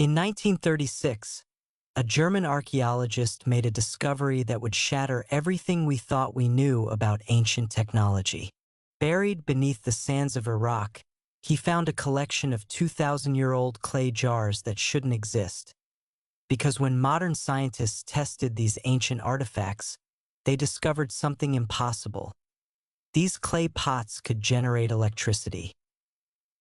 In 1936, a German archaeologist made a discovery that would shatter everything we thought we knew about ancient technology. Buried beneath the sands of Iraq, he found a collection of 2,000-year-old clay jars that shouldn't exist. Because when modern scientists tested these ancient artifacts, they discovered something impossible. These clay pots could generate electricity.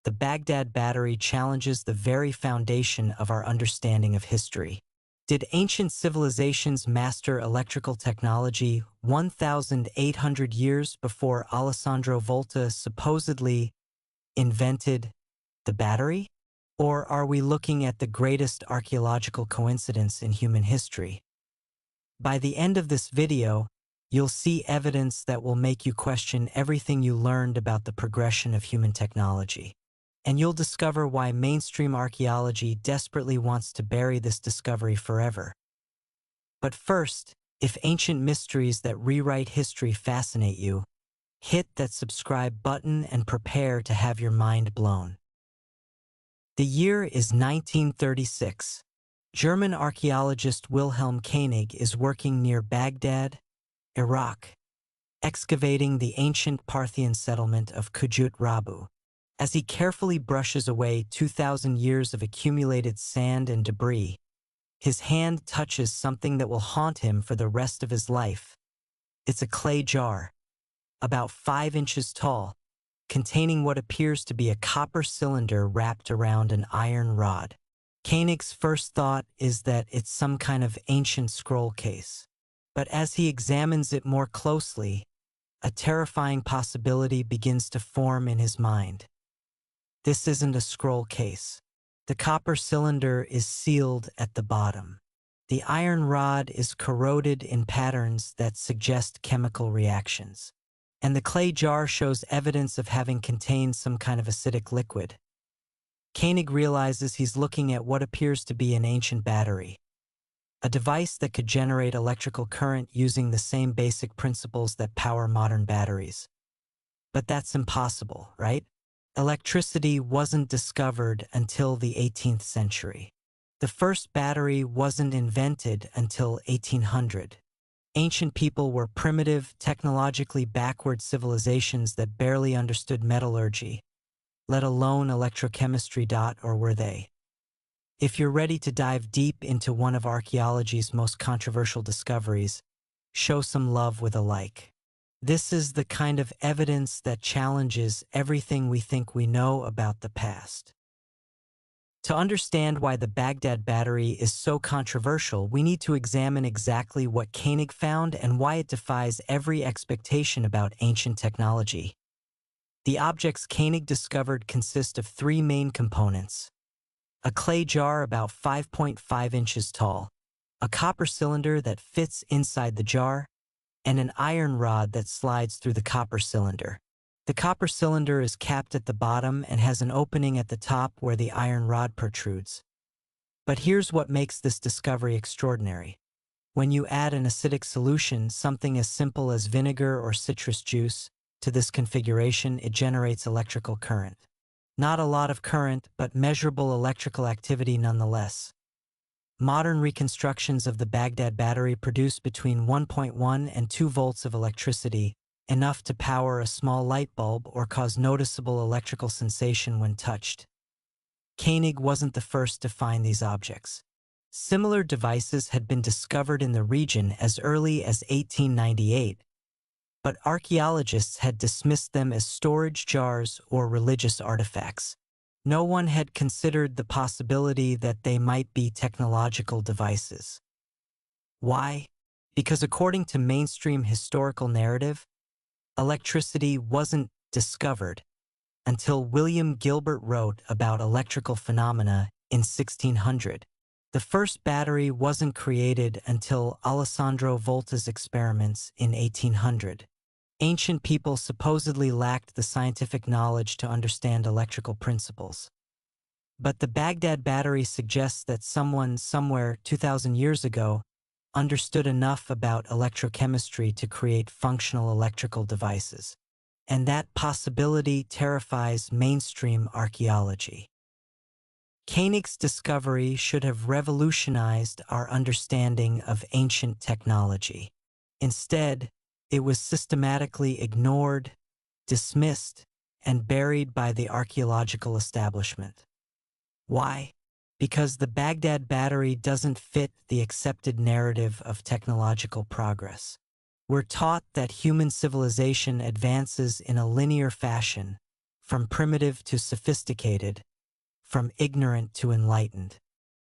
The Baghdad Battery challenges the very foundation of our understanding of history. Did ancient civilizations master electrical technology 1,800 years before Alessandro Volta supposedly invented the battery? Or are we looking at the greatest archaeological coincidence in human history? By the end of this video, you'll see evidence that will make you question everything you learned about the progression of human technology. And you'll discover why mainstream archaeology desperately wants to bury this discovery forever. But first, if ancient mysteries that rewrite history fascinate you, hit that subscribe button and prepare to have your mind blown. The year is 1936. German archaeologist Wilhelm Koenig is working near Baghdad, Iraq, excavating the ancient Parthian settlement of Kujut Rabu. As he carefully brushes away 2,000 years of accumulated sand and debris, his hand touches something that will haunt him for the rest of his life. It's a clay jar, about 5 inches tall, containing what appears to be a copper cylinder wrapped around an iron rod. Koenig's first thought is that it's some kind of ancient scroll case. But as he examines it more closely, a terrifying possibility begins to form in his mind. This isn't a scroll case. The copper cylinder is sealed at the bottom. The iron rod is corroded in patterns that suggest chemical reactions. And the clay jar shows evidence of having contained some kind of acidic liquid. Koenig realizes he's looking at what appears to be an ancient battery, a device that could generate electrical current using the same basic principles that power modern batteries. But that's impossible, right? Electricity wasn't discovered until the 18th century. The first battery wasn't invented until 1800. Ancient people were primitive, technologically backward civilizations that barely understood metallurgy, let alone electrochemistry. Or were they? If you're ready to dive deep into one of archaeology's most controversial discoveries, show some love with a like. This is the kind of evidence that challenges everything we think we know about the past. To understand why the Baghdad Battery is so controversial, we need to examine exactly what Koenig found and why it defies every expectation about ancient technology. The objects Koenig discovered consist of 3 main components: a clay jar about 5.5 inches tall, a copper cylinder that fits inside the jar, and an iron rod that slides through the copper cylinder. The copper cylinder is capped at the bottom and has an opening at the top where the iron rod protrudes. But here's what makes this discovery extraordinary. When you add an acidic solution, something as simple as vinegar or citrus juice, to this configuration, it generates electrical current. Not a lot of current, but measurable electrical activity nonetheless. Modern reconstructions of the Baghdad Battery produce between 1.1 and 2 volts of electricity, enough to power a small light bulb or cause noticeable electrical sensation when touched. Koenig wasn't the first to find these objects. Similar devices had been discovered in the region as early as 1898, but archaeologists had dismissed them as storage jars or religious artifacts. No one had considered the possibility that they might be technological devices. Why? Because according to mainstream historical narrative, electricity wasn't discovered until William Gilbert wrote about electrical phenomena in 1600. The first battery wasn't created until Alessandro Volta's experiments in 1800. Ancient people supposedly lacked the scientific knowledge to understand electrical principles. But the Baghdad Battery suggests that someone somewhere 2,000 years ago understood enough about electrochemistry to create functional electrical devices. And that possibility terrifies mainstream archaeology. Koenig's discovery should have revolutionized our understanding of ancient technology. Instead, it was systematically ignored, dismissed, and buried by the archaeological establishment. Why? Because the Baghdad Battery doesn't fit the accepted narrative of technological progress. We're taught that human civilization advances in a linear fashion, from primitive to sophisticated, from ignorant to enlightened.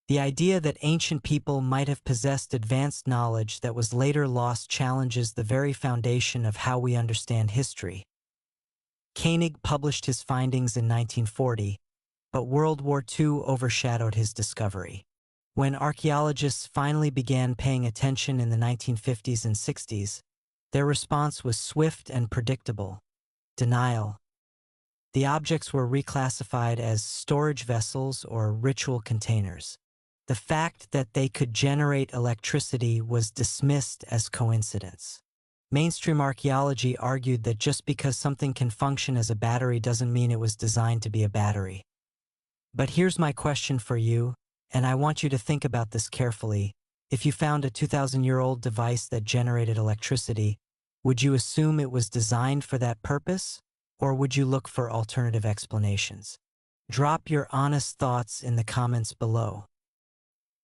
The idea that ancient people might have possessed advanced knowledge that was later lost challenges the very foundation of how we understand history. Koenig published his findings in 1940, but World War II overshadowed his discovery. When archaeologists finally began paying attention in the 1950s and 60s, their response was swift and predictable: denial. The objects were reclassified as storage vessels or ritual containers. The fact that they could generate electricity was dismissed as coincidence. Mainstream archaeology argued that just because something can function as a battery doesn't mean it was designed to be a battery. But here's my question for you, and I want you to think about this carefully. If you found a 2,000-year-old device that generated electricity, would you assume it was designed for that purpose? Or would you look for alternative explanations? Drop your honest thoughts in the comments below.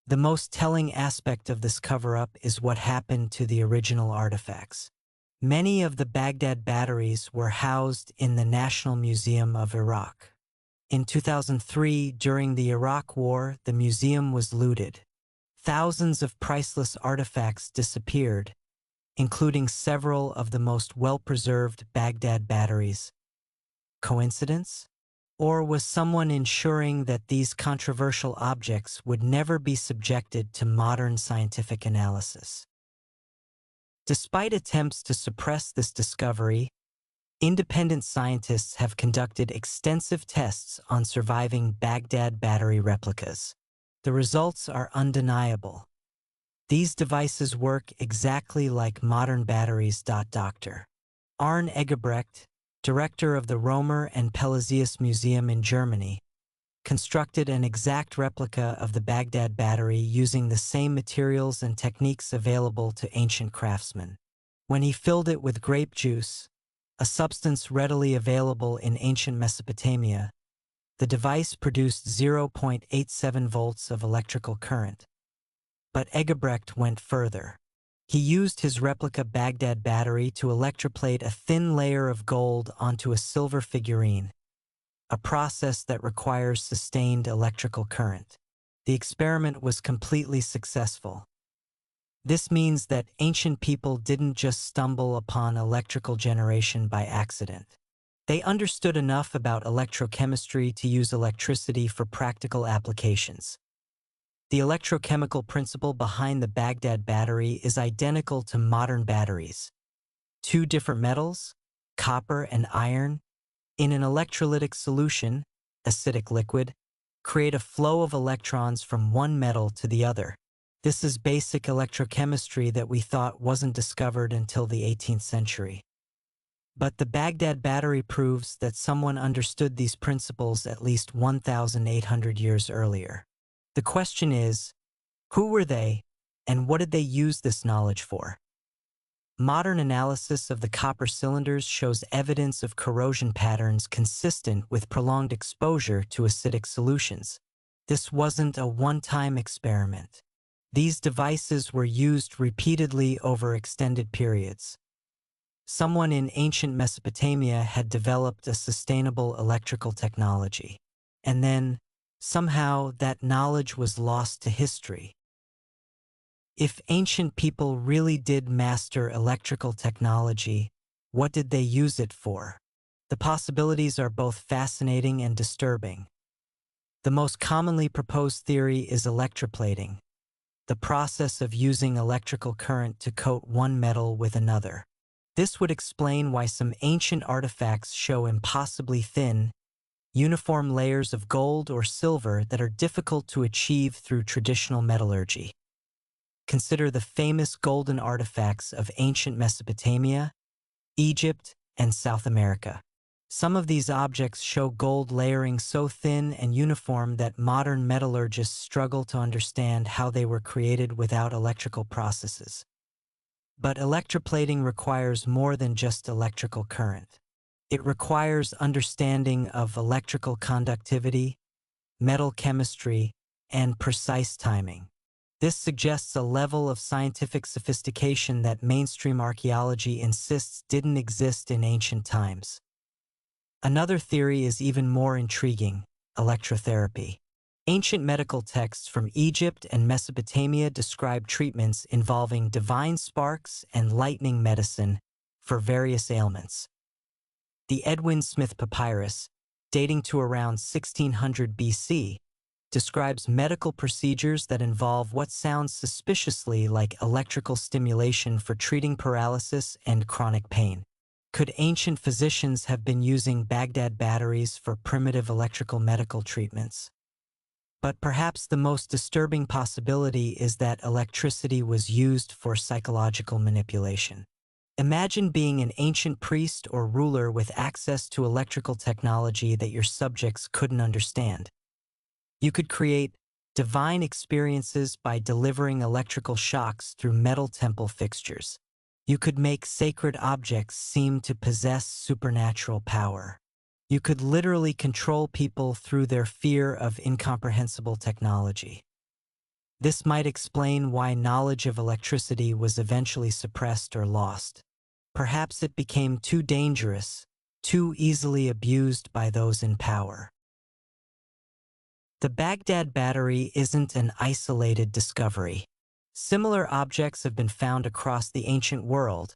The most telling aspect of this cover-up is what happened to the original artifacts. Many of the Baghdad batteries were housed in the National Museum of Iraq. In 2003, during the Iraq War, the museum was looted. Thousands of priceless artifacts disappeared, including several of the most well-preserved Baghdad batteries. Coincidence? Or was someone ensuring that these controversial objects would never be subjected to modern scientific analysis? Despite attempts to suppress this discovery, independent scientists have conducted extensive tests on surviving Baghdad battery replicas. The results are undeniable. These devices work exactly like modern batteries. Dr. Arne Egebrecht, director of the Romer and Pelazius Museum in Germany, constructed an exact replica of the Baghdad battery using the same materials and techniques available to ancient craftsmen. When he filled it with grape juice, a substance readily available in ancient Mesopotamia, the device produced 0.87 volts of electrical current. But Egebrecht went further. He used his replica Baghdad battery to electroplate a thin layer of gold onto a silver figurine, a process that requires sustained electrical current. The experiment was completely successful. This means that ancient people didn't just stumble upon electrical generation by accident. They understood enough about electrochemistry to use electricity for practical applications. The electrochemical principle behind the Baghdad battery is identical to modern batteries. Two different metals, copper and iron, in an electrolytic solution, acidic liquid, create a flow of electrons from one metal to the other. This is basic electrochemistry that we thought wasn't discovered until the 18th century. But the Baghdad battery proves that someone understood these principles at least 1,800 years earlier. The question is, who were they, and what did they use this knowledge for? Modern analysis of the copper cylinders shows evidence of corrosion patterns consistent with prolonged exposure to acidic solutions. This wasn't a one-time experiment. These devices were used repeatedly over extended periods. Someone in ancient Mesopotamia had developed a sustainable electrical technology, and then, somehow, that knowledge was lost to history. If ancient people really did master electrical technology, what did they use it for? The possibilities are both fascinating and disturbing. The most commonly proposed theory is electroplating, the process of using electrical current to coat one metal with another. This would explain why some ancient artifacts show impossibly thin, uniform layers of gold or silver that are difficult to achieve through traditional metallurgy. Consider the famous golden artifacts of ancient Mesopotamia, Egypt, and South America. Some of these objects show gold layering so thin and uniform that modern metallurgists struggle to understand how they were created without electrical processes. But electroplating requires more than just electrical current. It requires understanding of electrical conductivity, metal chemistry, and precise timing. This suggests a level of scientific sophistication that mainstream archaeology insists didn't exist in ancient times. Another theory is even more intriguing: electrotherapy. Ancient medical texts from Egypt and Mesopotamia describe treatments involving divine sparks and lightning medicine for various ailments. The Edwin Smith Papyrus, dating to around 1600 BC, describes medical procedures that involve what sounds suspiciously like electrical stimulation for treating paralysis and chronic pain. Could ancient physicians have been using Baghdad batteries for primitive electrical medical treatments? But perhaps the most disturbing possibility is that electricity was used for psychological manipulation. Imagine being an ancient priest or ruler with access to electrical technology that your subjects couldn't understand. You could create divine experiences by delivering electrical shocks through metal temple fixtures. You could make sacred objects seem to possess supernatural power. You could literally control people through their fear of incomprehensible technology. This might explain why knowledge of electricity was eventually suppressed or lost. Perhaps it became too dangerous, too easily abused by those in power. The Baghdad Battery isn't an isolated discovery. Similar objects have been found across the ancient world,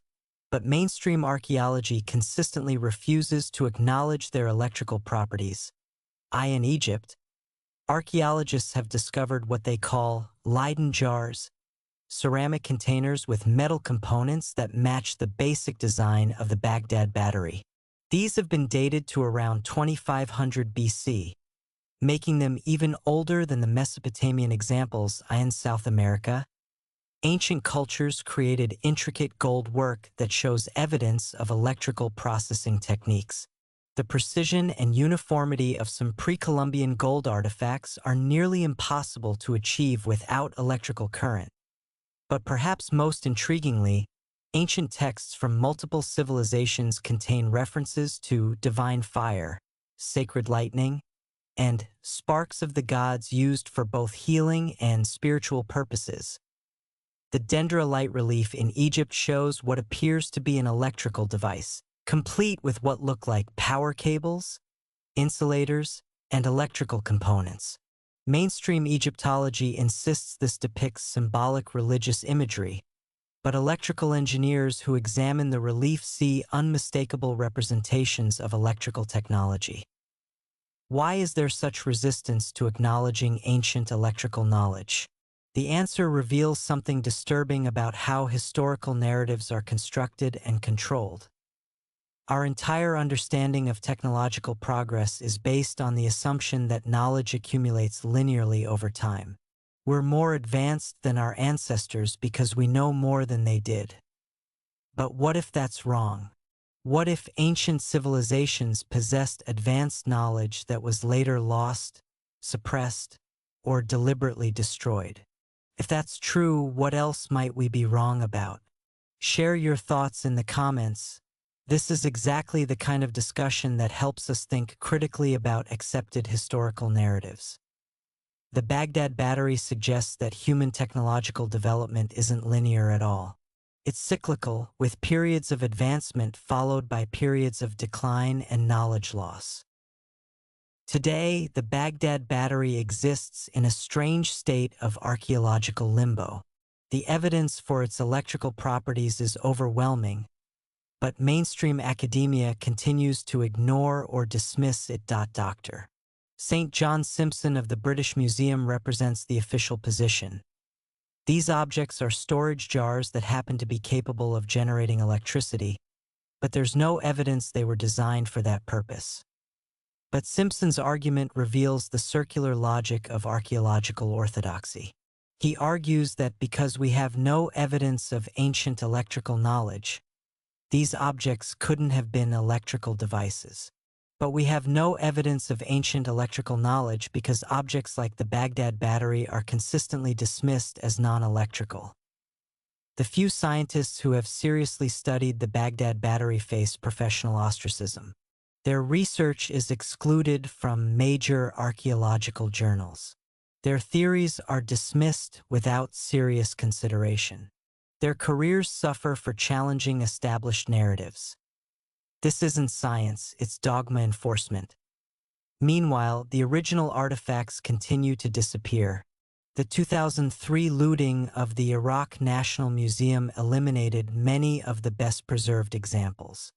but mainstream archaeology consistently refuses to acknowledge their electrical properties. In Egypt, archaeologists have discovered what they call Leyden jars, ceramic containers with metal components that match the basic design of the Baghdad Battery. These have been dated to around 2500 BC, making them even older than the Mesopotamian examples in South America. Ancient cultures created intricate gold work that shows evidence of electrical processing techniques. The precision and uniformity of some pre-Columbian gold artifacts are nearly impossible to achieve without electrical current. But perhaps most intriguingly, ancient texts from multiple civilizations contain references to divine fire, sacred lightning, and sparks of the gods used for both healing and spiritual purposes. The dendrolite relief in Egypt shows what appears to be an electrical device, complete with what look like power cables, insulators, and electrical components. Mainstream Egyptology insists this depicts symbolic religious imagery, but electrical engineers who examine the relief see unmistakable representations of electrical technology. Why is there such resistance to acknowledging ancient electrical knowledge? The answer reveals something disturbing about how historical narratives are constructed and controlled. Our entire understanding of technological progress is based on the assumption that knowledge accumulates linearly over time. We're more advanced than our ancestors because we know more than they did. But what if that's wrong? What if ancient civilizations possessed advanced knowledge that was later lost, suppressed, or deliberately destroyed? If that's true, what else might we be wrong about? Share your thoughts in the comments. This is exactly the kind of discussion that helps us think critically about accepted historical narratives. The Baghdad Battery suggests that human technological development isn't linear at all. It's cyclical, with periods of advancement followed by periods of decline and knowledge loss. Today, the Baghdad Battery exists in a strange state of archaeological limbo. The evidence for its electrical properties is overwhelming, but mainstream academia continues to ignore or dismiss it. Dr. St. John Simpson of the British Museum represents the official position. These objects are storage jars that happen to be capable of generating electricity, but there's no evidence they were designed for that purpose. But Simpson's argument reveals the circular logic of archaeological orthodoxy. He argues that because we have no evidence of ancient electrical knowledge, these objects couldn't have been electrical devices. But we have no evidence of ancient electrical knowledge because objects like the Baghdad Battery are consistently dismissed as non-electrical. The few scientists who have seriously studied the Baghdad Battery face professional ostracism. Their research is excluded from major archaeological journals. Their theories are dismissed without serious consideration. Their careers suffer for challenging established narratives. This isn't science, it's dogma enforcement. Meanwhile, the original artifacts continue to disappear. The 2003 looting of the Iraq National Museum eliminated many of the best-preserved examples.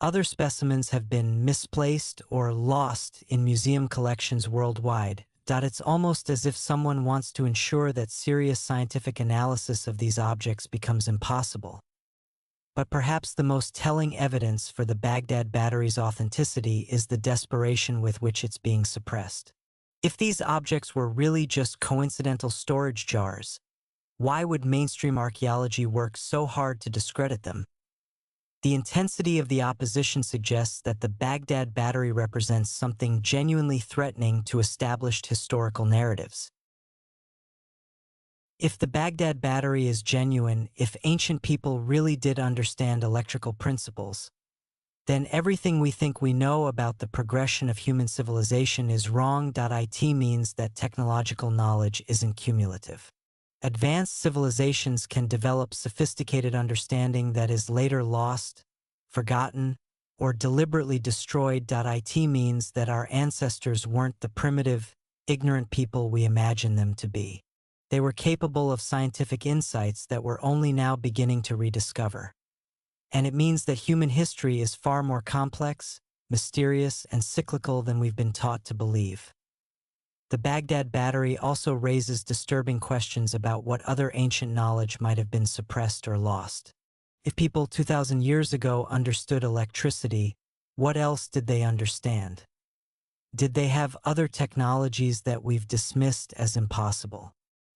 Other specimens have been misplaced or lost in museum collections worldwide. It's almost as if someone wants to ensure that serious scientific analysis of these objects becomes impossible. But perhaps the most telling evidence for the Baghdad Battery's authenticity is the desperation with which it's being suppressed. If these objects were really just coincidental storage jars, why would mainstream archaeology work so hard to discredit them? The intensity of the opposition suggests that the Baghdad Battery represents something genuinely threatening to established historical narratives. If the Baghdad Battery is genuine, if ancient people really did understand electrical principles, then everything we think we know about the progression of human civilization is wrong. It means that technological knowledge isn't cumulative. Advanced civilizations can develop sophisticated understanding that is later lost, forgotten, or deliberately destroyed. It means that our ancestors weren't the primitive, ignorant people we imagine them to be. They were capable of scientific insights that we're only now beginning to rediscover. And it means that human history is far more complex, mysterious, and cyclical than we've been taught to believe. The Baghdad Battery also raises disturbing questions about what other ancient knowledge might have been suppressed or lost. If people 2,000 years ago understood electricity, what else did they understand? Did they have other technologies that we've dismissed as impossible?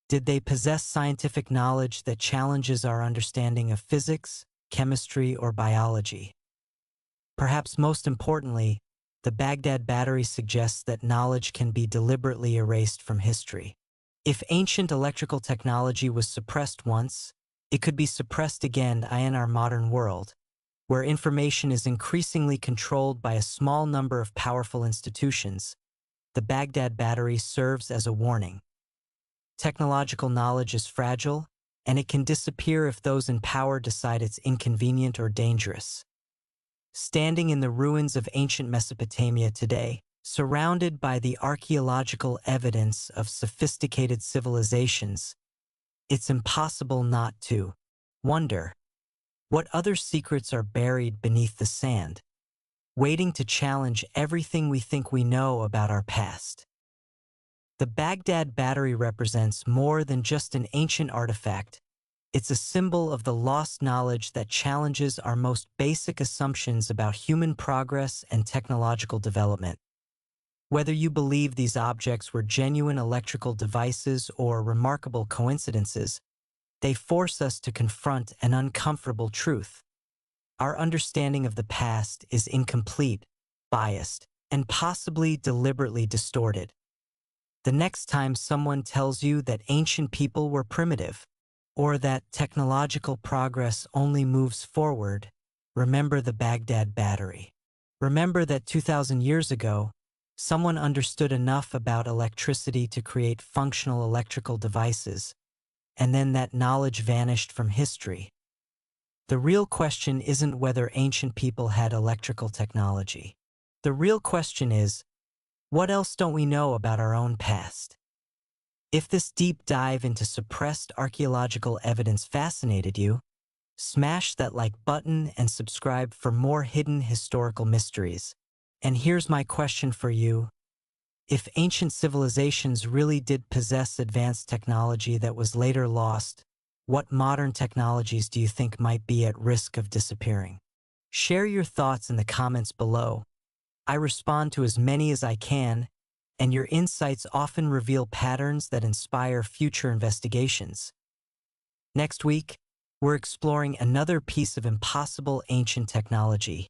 Did they possess scientific knowledge that challenges our understanding of physics, chemistry, or biology? Perhaps most importantly, the Baghdad Battery suggests that knowledge can be deliberately erased from history. If ancient electrical technology was suppressed once, it could be suppressed again in our modern world, where information is increasingly controlled by a small number of powerful institutions. The Baghdad Battery serves as a warning. Technological knowledge is fragile, and it can disappear if those in power decide it's inconvenient or dangerous. Standing in the ruins of ancient Mesopotamia today, surrounded by the archaeological evidence of sophisticated civilizations, it's impossible not to wonder what other secrets are buried beneath the sand, waiting to challenge everything we think we know about our past. The Baghdad Battery represents more than just an ancient artifact. It's a symbol of the lost knowledge that challenges our most basic assumptions about human progress and technological development. Whether you believe these objects were genuine electrical devices or remarkable coincidences, they force us to confront an uncomfortable truth. Our understanding of the past is incomplete, biased, and possibly deliberately distorted. The next time someone tells you that ancient people were primitive, or that technological progress only moves forward, remember the Baghdad Battery. Remember that 2,000 years ago, someone understood enough about electricity to create functional electrical devices, and then that knowledge vanished from history. The real question isn't whether ancient people had electrical technology. The real question is, what else don't we know about our own past? If this deep dive into suppressed archaeological evidence fascinated you, smash that like button and subscribe for more hidden historical mysteries. And here's my question for you. If ancient civilizations really did possess advanced technology that was later lost, what modern technologies do you think might be at risk of disappearing? Share your thoughts in the comments below. I respond to as many as I can, and your insights often reveal patterns that inspire future investigations. Next week, we're exploring another piece of impossible ancient technology: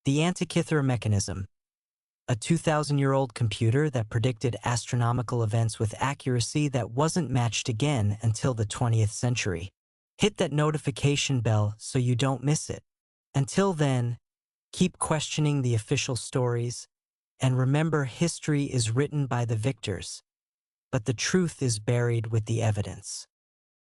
the Antikythera mechanism. A 2,000-year-old computer that predicted astronomical events with accuracy that wasn't matched again until the 20th century. Hit that notification bell so you don't miss it. Until then, keep questioning the official stories, and remember, history is written by the victors, but the truth is buried with the evidence.